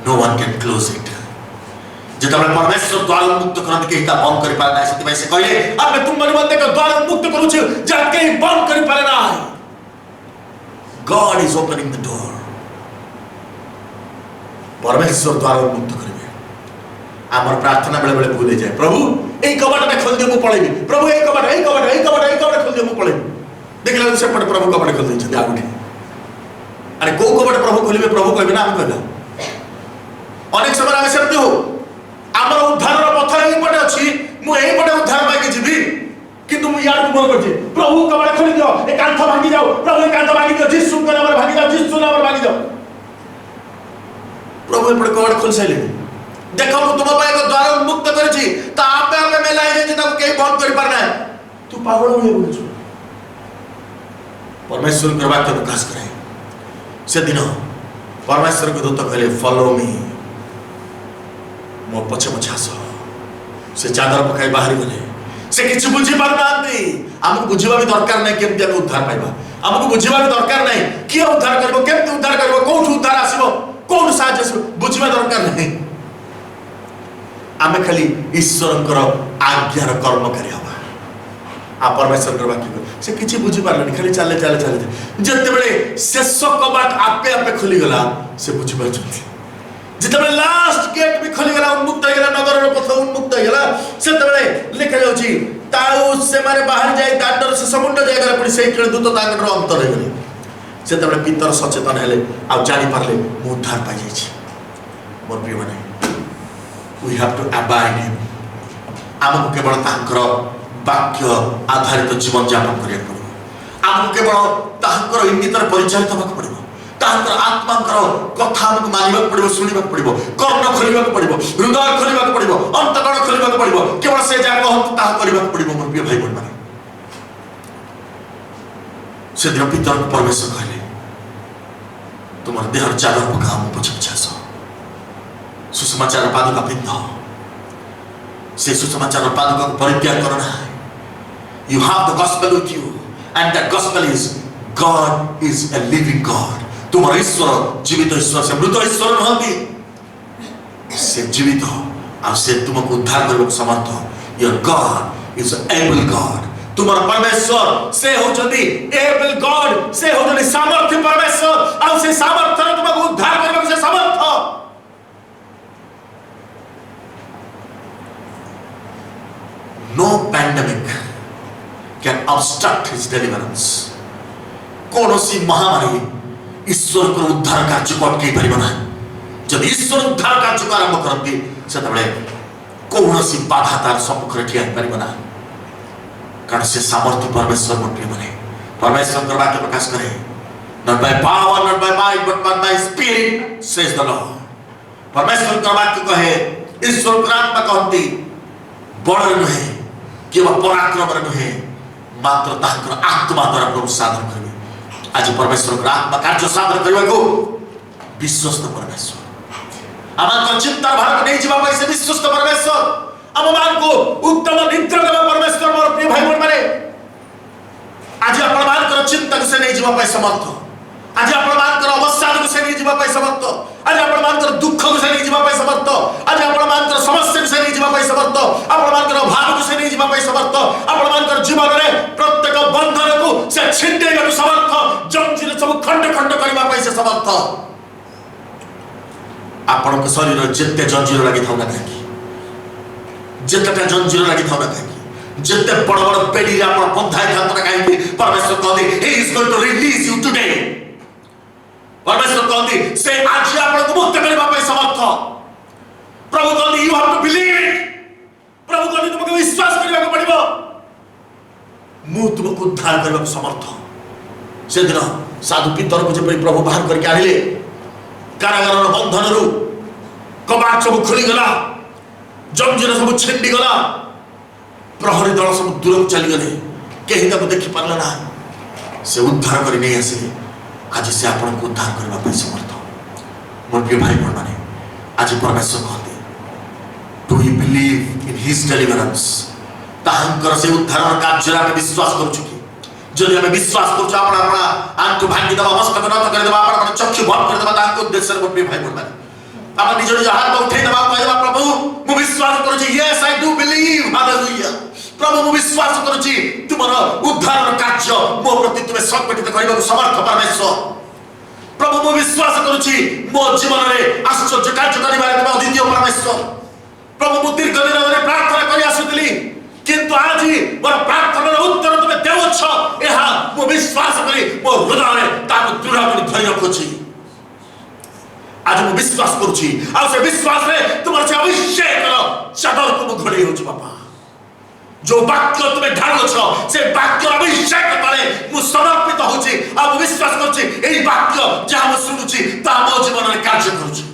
no one can close it जेतबे परमेश्वर द्वार मुक्त करन के हिता बंद करि पारे ना सेति से कहले अब तुम मन मते के द्वार मुक्त करू छ जा के बंद करि पारे ना God is opening the door परमेश्वर द्वार मुक्त करिवे हमर प्रार्थना बेले बेले भूले जाए प्रभु एई कबाट खोल दे मु पळेबी प्रभु एई कबाट खोल दे मु पळेबी देखला से पट प्रभु कबाट खोल दे छ आगुठी अरे को कबाट प्रभु खोलिबे प्रभु कहबे ना हम कहला अनेक समय आमे सेमते हो हमर उद्धार पथ एई पटे अछि मु एई पटे उद्धार मागी जिबी किंतु मु यार को बोल करछि प्रभु कबाड़ खोली दियो ए कांथ भांगी जाओ प्रभु ए कांथ भांगी दियो यीशु के नाम रे भांगी जाओ यीशु नाम रे भांगी जाओ प्रभु ए पटे कबाड़ खोल साइले देखो मु तुम पाए को द्वार मुक्त करछि ता आपे आपे मेला हे जे ताको के बंद करि पार ना तू पागल हो बोलछु परमेश्वर के वाक्य प्रकाश करे से दिन परमेश्वर के दूत कहले फॉलो मी मो पछे पछे आस से चादर पकाई बाहर गले से किछु बुझी पार नांती हमको बुझिबा भी दरकार नै केमति हम उद्धार पाइबा हमको बुझिबा भी दरकार नै कि उद्धार करबो केमति उद्धार करबो कोठु उद्धार आसीबो कोन साहाय्य आसीबो बुझिबा दरकार नै आमे खाली ईश्वरकर आज्ञार कर्मकारी हबा आ परमेश्वर कर वाक्य से किछि बुझी पारलनि खाली चाले चाले चाले जते बेले शेष कबाट आपे आपे खुली गला से बुझी पाछथि जितबे लास्ट गेट भी खुली गला उन्मुक्त हो गला नगर रो पथ उन्मुक्त हो गला सेतबे लिखा जाउची ताऊ से मारे बाहर जाय दाडर से समुद्र जाय गला पुनी सेई खेल दूत तांकर अंतर हो गले सेतबे पितर सचेतन हेले आ जानि पारले मु उद्धार पाइ जाय छी मोर प्रिय माने we have to abide him हमको केवल तांकर वाक्य आधारित जीवन यापन करिया पड़ो हमको केवल तांकर इंगितर परिचालित होबा पड़ो तांकर आत्मांकर कथा हमको मानिबा पड़िबो सुनिबा पड़िबो कर्ण खोलिबा पड़िबो हृदय खोलिबा पड़िबो अंतकरण खोलिबा पड़िबो केवल से जा कहत ता करिबा पड़िबो मोर प्रिय भाई बहन से दिन पितर परमेश्वर कहले तुम देहर चादर पका मो पछ पछास सुसमाचार पादुका पिंध से सुसमाचार पादुका को परित्याग करना you have the gospel with you and that gospel is God is a living God तुम्हारा ईश्वर जीवित ईश्वर से मृत ईश्वर नहंती से जीवित और से तुमको उद्धार करने को समर्थ your God is an able God तुम्हारा परमेश्वर से हो जल्दी able God से हो जल्दी सामर्थ्य परमेश्वर और से सामर्थ्य तुमको उद्धार करने को समर्थ no pandemic can obstruct his deliverance कौन सी महामारी ईश्वर को उद्धार कार्य को अटकाई परिबना जब ईश्वर उद्धार कार्य को आरंभ करती सेतबेले कौन सी बाधा तार सम्मुखरे ठिया परिबना कारण से सामर्थ्य परमेश्वर मटे बने परमेश्वर का वाक्य प्रकाश करे not by power not by might but by spirit says the Lord परमेश्वर का वाक्य कहे ईश्वर का आत्मा कहती बड़ नहे केवल पराक्रम नहे मात्र ताकर आत्मा द्वारा प्रभु साधन करबे आज परमेश्वर का आत्मा कार्य साधन करबे को विश्वस्त परमेश्वर आमान चिंता भार नहीं जीवा पैसे विश्वस्त परमेश्वर आमान को उत्तम निद्रा देवा परमेश्वर मोर प्रिय भाई बहन माने आज आपण मान कर चिंता से नहीं जीवा पैसे समर्थ आज आपण मान कर अवसाद से नहीं जीवा पैसे समर्थ आज आपण मान कर दुख से नहीं जीवा पैसे समर्थ आज आपण मान कर समस्या से नहीं जीवा पैसे समर्थ आपण मान कर अभाव से नहीं जीवा पैसे समर्थ आपण मान कर जीवन रे प्रत्येक बंधन को से छिंडेगा को समर्थ जंजीर सब खंड खंड करबा पैसे समर्थ आपण के शरीर जेते जंजीर लागि थाउ ना काकी जेतेटा जंजीर लागि थाउ ना काकी जेते बड़ बड़ पेडी रे आपण बंधाय थाउ ना काकी परमेश्वर कहते he is going to release you today परमेश्वर कहते से आज आपण को मुक्त करबा पे समर्थ प्रभु कहते you have to believe प्रभु कहते तुमको विश्वास करबा को पड़िबो मु तुमको उद्धार करबा को समर्थ से दिन साधु पितर को जे प्रभु बाहर करके आनिले कारागार बंधन रु कबाट सब खुली गला जंजीर सब छिंडी गला प्रहरी दल सब दूर चली गले केही ताको देखि पारला ना से उद्धार करि नै आसे आज से आपण को उद्धार करबा पे समर्थ मोर प्रिय भाई बहन माने आज परमेश्वर कहते do you believe in his deliverance ताहंकर से उद्धार कार्य रे विश्वास करू छी जदि हम विश्वास करू आपण आपण आंतु भांगी दबा मस्तक नत कर देबा आपण चक्षु भट कर देबा ताको उद्देश्य मोर प्रिय भाई बहन माने आपण निज निज हाथ उठै देबा कह देबा प्रभु मु विश्वास करू छी yes I do believe hallelujah प्रभु मु विश्वास करू छी तुमर उद्धार कार्य मो प्रति तुमे संगठित करबा समर्थ परमेश्वर प्रभु मु विश्वास करू छी मो जीवन रे आश्चर्य कार्य करबा देबा अद्वितीय परमेश्वर प्रभु मु दीर्घ दिन रे प्रार्थना करि आसुतली किंतु आज मोर प्रार्थनार उत्तर तुमे देवछ एहा मु विश्वास करी मो हृदय रे ताको दृढ़ करी धरि रखुछी आज मु विश्वास करू छी आ से विश्वास रे तुमर से अभिषेक चादर को घोड़े होछ बापा जो वाक्य तुम्हें ढालो छ से वाक्य अभिषेक तले मु समर्पित होछि आ विश्वास करछि एई वाक्य जहा मु सुनुछि ता मो जीवन रे कार्य करूछि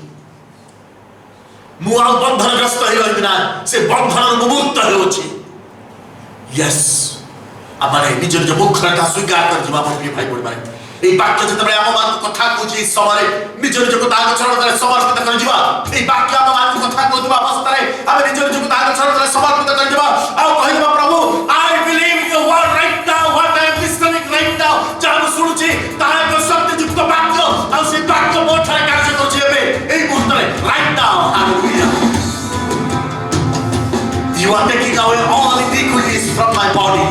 मु आ बंधनग्रस्त होई रहिबिना से बंधन मुक्त होछि यस आमाने निज निज मुखरता स्वीकार कर जीवा मोर भाई बहन माने एई वाक्य जतबे आम मान कथा कहछि समय निज निज को ताग चरणरे समर्पित कर जीवा एई वाक्य आम मान कथा कहथिबा अवस्था रे आमे निज निज को ताग चरणरे समर्पित कर जीवा आ कहिबा प्रभु I believe your word right now what I am listening right now जानु सुनुछि ताहा को शक्ति युक्त वाक्य आ से वाक्य मोर ठारे कार्य करछि एबे एई मुहूर्त रे right now hallelujah you are taking away all iniquities from my body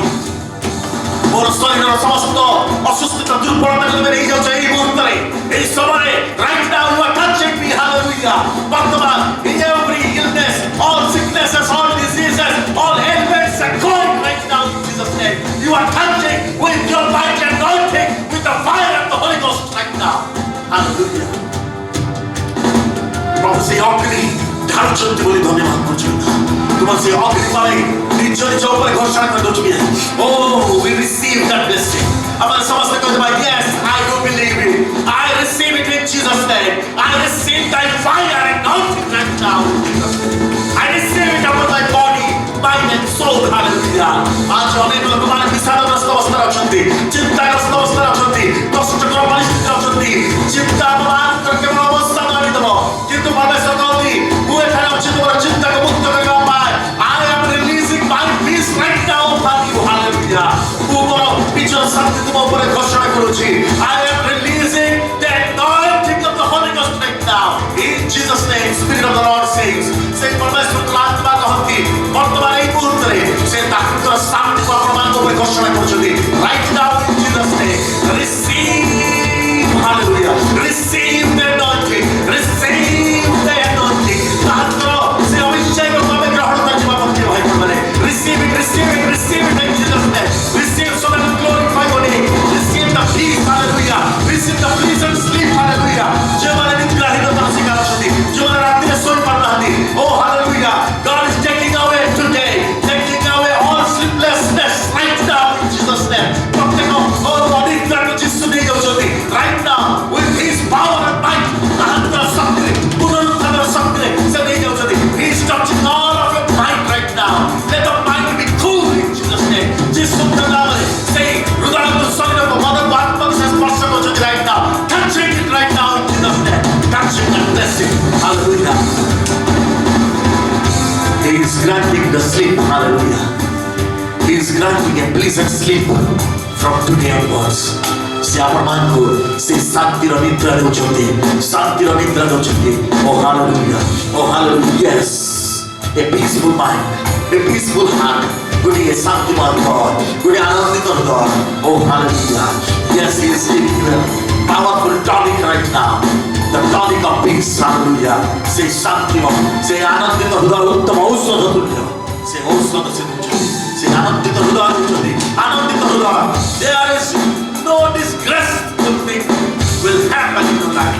मोर शरीर समस्त असुस्थता दुर्बलता को नहीं जाउ छै मुहूर्त रे एई समय right now you are touching me hallelujah वर्तमान in every illness all sicknesses all diseases all ailments are going right now in Jesus name you are touching with your mighty anointing with the fire of the Holy Ghost right now hallelujah प्रभु से अग्नि ढालुचंती बोली धन्यवाद करछु तुम से अग्नि मारे निज निज ऊपर घोषणा कर दो oh we receive that blessing हमारे समस्त को जब yes I do believe it, I receive it in Jesus name, I receive thy fire and anointing right now in Jesus name, I receive it upon my body, mind and soul. Hallelujah. आज अनेक लोग हमारे विषादग्रस्त अवस्था अछंती, चिंताग्रस्त अवस्था अछंती, कष्टकर परिस्थिति अछंती, चिंता मान करके अवस्था नहीं दबो, किंतु परमेश्वर कहती वो एठारे अछि तोर चिंता को मुक्त करबा पाए. I am releasing my peace right now upon you. Hallelujah. वो मोर पिछर शांति तुम ऊपर घोषणा करूची. I am releasing the anointing of the Holy Ghost right now in Jesus name. Spirit of the Lord says, से परमेश्वर की आत्मा कहती वर्तमान এই মুহূর্তে সে তার শান্তি को प्रमाण ऊपर घोषणा करूची. Right now in Jesus name. Receive. Hallelujah. Receive the anointing. Receive the anointing. से अभिषेक को हमें ग्रहण करने में मत भाई बने. Receive it, receive it, receive it in Jesus name. Receive so that you glorify your name. Receive the peace, hallelujah. Receive the pleasant sleep, hallelujah. जो हमारे निद्राहीनता से शिकार होती, जो हमारे रात्रि में सोई पड़ रहा थी, oh hallelujah. God is taking away today, taking away all sleeplessness right now in Jesus name. प्रत्येक और बॉडी का कुछ सुने जो चलती right now with His power and might, अनंत शक्ति, पुनरुत्थान शक्ति से नहीं जो चलती. He is touching all of your mind right now. Let the mind be cool in Jesus name. जिस सुंदर नाम से हृदय को शरीर को मन को आत्मा से स्पर्श को जो right now. Touching it right now in Jesus name. Touching and blessing. Hallelujah. He is granting the sleep. Hallelujah. He is granting a pleasant sleep from today onwards. से आपण को से शांति रो निद्रा देउछंती, शांति रो निद्रा देउछंती. Oh hallelujah. Oh hallelujah. Yes. A peaceful mind, a peaceful heart. Good is शांतिमान God. Good आनंदित God. Oh hallelujah. Yes, He is giving you a powerful tonic right now. The tonic of peace. Hallelujah. से शांतिमान, से आनंदित हृदय उत्तम औषध तुल्य. से औषध से तुल्य. से आनंदित हृदय तुल्य. आनंदित हृदय. There is no disgraceful thing will happen in your life.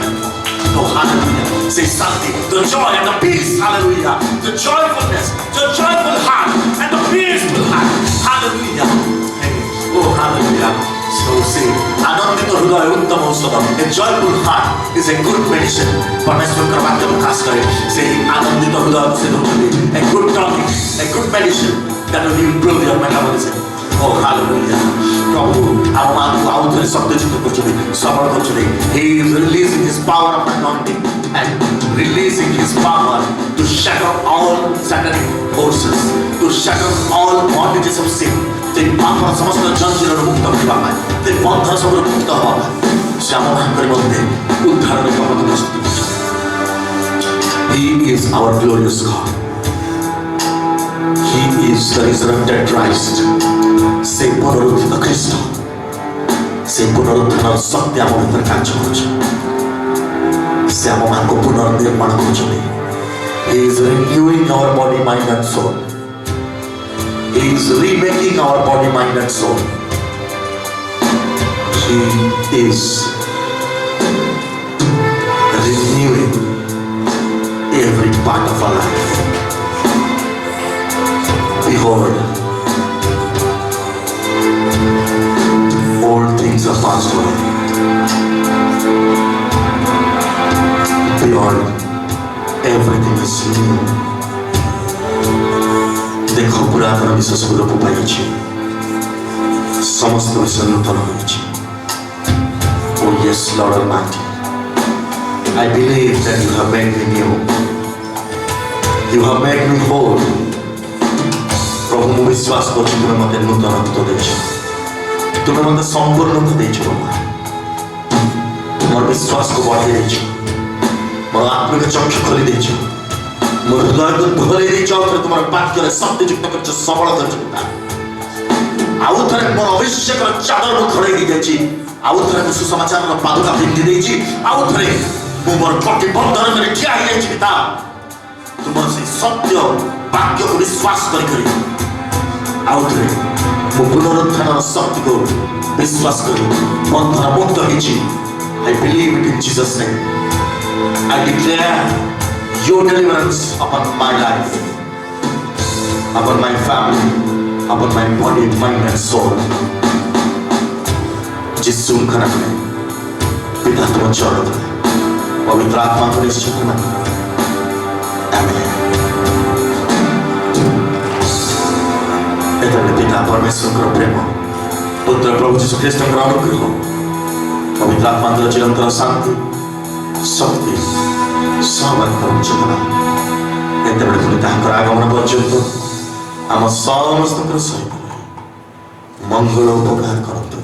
Oh hallelujah. Say something. The joy and the peace. Hallelujah. The joyfulness, the joyful heart and the peaceful heart. Hallelujah. Oh hallelujah. So say, आनंदित हृदय उत्तम औषध. A joyful heart is a good medicine. परमेश्वर का वाक्य में खास करे. Say आनंदित हृदय से दोगे. A good tonic, a good medicine that will improve your metabolism. Oh hallelujah. प्रभु हम आपको आउटरे शब्द चित्त को चुने समर्थ को चुने. He is releasing His power of anointing and releasing His power to shatter all satanic forces, to shatter all bondages of sin. ते पापर समस्त जंजीर मुक्त होगा पाए. ते बंधन सब मुक्त होगा पाए. श्याम भांकर मध्य उद्धार में कमत मस्त. He is our glorious God. He is the resurrected Christ. से पुनरुत्थित ख्रीष्ट. से पुनरुत्थान सत्य आम भीतर कार्य करुछ. से आम मान को पुनर्निर्माण करुछनी. He is renewing our body, mind and soul. He is remaking our body, mind and soul. He is renewing every part of our life. Behold, all things are passed away. Behold, everything is new. देखो पुरातन विषय सब लोप पाइछि. समस्त विषय नूतन होइछि. Oh yes, Lord Almighty. I believe that you have made me new. You have made me whole. प्रभु मु विश्वास करछि तुमे मते नूतनत्व देछ. तुमे मते संपूर्णता देछ प्रभु. मोर विश्वास को बढ़ाई देछ. मोर आत्मिक चक्षु खोली देछ. मोर हृदय को धोली देछ. और तुम्हारे वाक्य रे शक्ति युक्त करछ, सबल करछ. आउ थरे मोर अभिषेक र चादर को खड़े दी देछि. आउ थरे सुसमाचार र पादुका पिंदी देछि. आउ थरे मु मोर कटी बंधन में ठिया ही देछि. पिता तुमर से सत्य वाक्य को विश्वास करी आउथरे मु पुनरुत्थान शक्ति को विश्वास करी बंधन मुक्त होइछि. I believe it in Jesus name. I declare your deliverance upon my life, upon my family, upon my body, mind and soul. जिसुंख नामे पिता तुम चरण पवित्र आत्मा को निश्चित नामे आमेन। पिता परमेश्वर प्रेम पुत्र प्रभु जीशु ख्रीष्ट अनुग्रह पवित्र आत्मा चिरंतर शांति शक्ति सहभागिता चेतना एत आगमन पर्यंत आम समस्त सहित मंगल उपकार करतु।